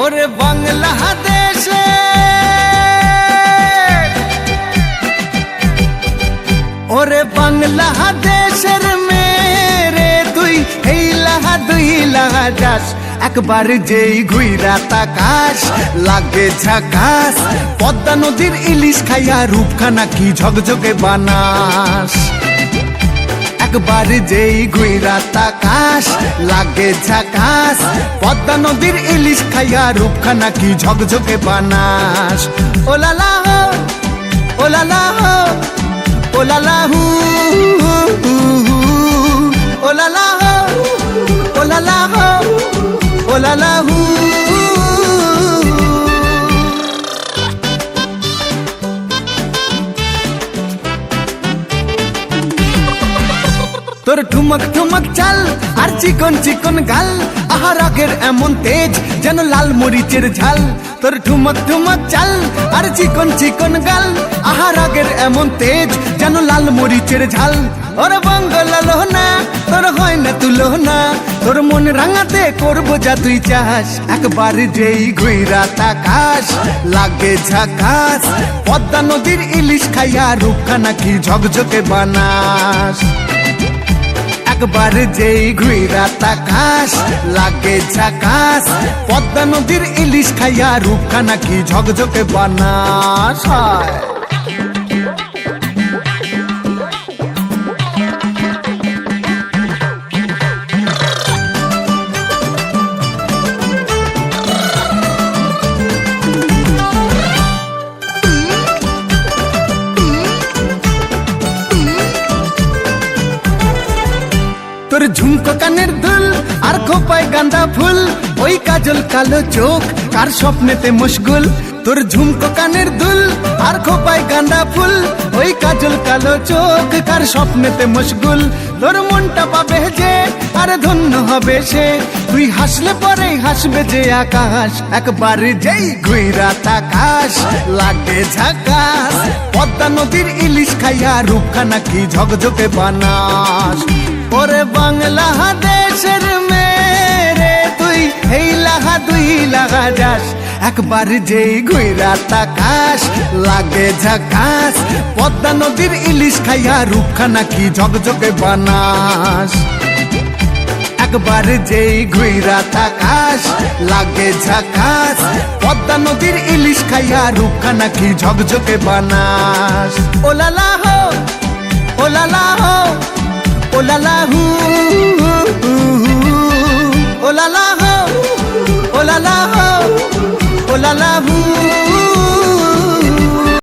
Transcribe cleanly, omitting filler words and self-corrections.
ওরে বাংলাদেশে ওরে বাংলাদেশের মেরে তুই এই লাহা দুই লাহা যাস একবার যেই ঘুইরা তাকাস লাগে ঝাকাস পদ্মা নদীর ইলিশ খাইয়া রূপখানা কি ঝকঝকে বানাস একবার যেই ঘুইরা তাকাস লাগে ঝাকাস পদ্মা নদীর ইলিশ খাইয়া রূপখানা কি ঝকঝকে বানাস ওলালা হো ওলালা হো ওলালা হু ওলালা হো ওলালা হো ওলালা হু তোর ঠুমক ঠুমক চাল আর চিকন চিকন গাল আহার আগের এমন তেজ যেন লাল মরিচের ঝাল তোর ঠুমক ঠুমক চাল আর চিকন চিকন গাল আহার আগের এমন তেজ যেন লাল মরিচের ঝাল ওর বাংলা লোহনা তোর হয় না তুলনা তোর মন রাঙাতে করবো যা তুই চাস একবার যেই ঘুইরা তাকাস লাগে ঝাকাস পদ্মা নদীর ইলিশ খাইয়া রূপখানা কি ঝকঝকে বানাস একবার যেই ঘুইরা তাকাস লাগে ঝাকাস পদ্মা নদীর ইলিশ খাইয়া রূপখানা কি ঝকঝকে বানাস তোর ঝুমকো কানের দুল আর খোপায় গাঁদা ফুল ওই কাজল কালো চোখ কার স্বপ্নেতে মশগুল তোর ঝুমকো কানের দুল আর খোপায় গাঁদা ফুল ওই কাজল কালো চোখ কার স্বপ্নেতে মশগুল তোর মনটা পাবে যে আর ধন্য হবে সে তুই হাসলে পরে হাসবে যে আকাশ একবার যেই ঘুইরা তাকাস লাগে ঝাকাস পদ্মা নদীর ইলিশ খাইয়া রূপখানা কি ঝকঝকে বানাস ওরে বাংলাদেশের মেরে তুই এই লাহা দুই লাহা যাস একবার যেই ঘুইরা তাকাস লাগে ঝাকাস পদ্মা নদীর ইলিশ খাইয়া রূপখানা কি ঝকঝকে বানাস একবার যেই ঘুইরা তাকাস লাগে ঝাকাস পদ্মা নদীর ইলিশ খাইয়া রূপখানা কি ঝকঝকে বানাস ওলালা হো ওলালা হো ওলালা হু ওলালা হো ওলালা হো ওলালা হু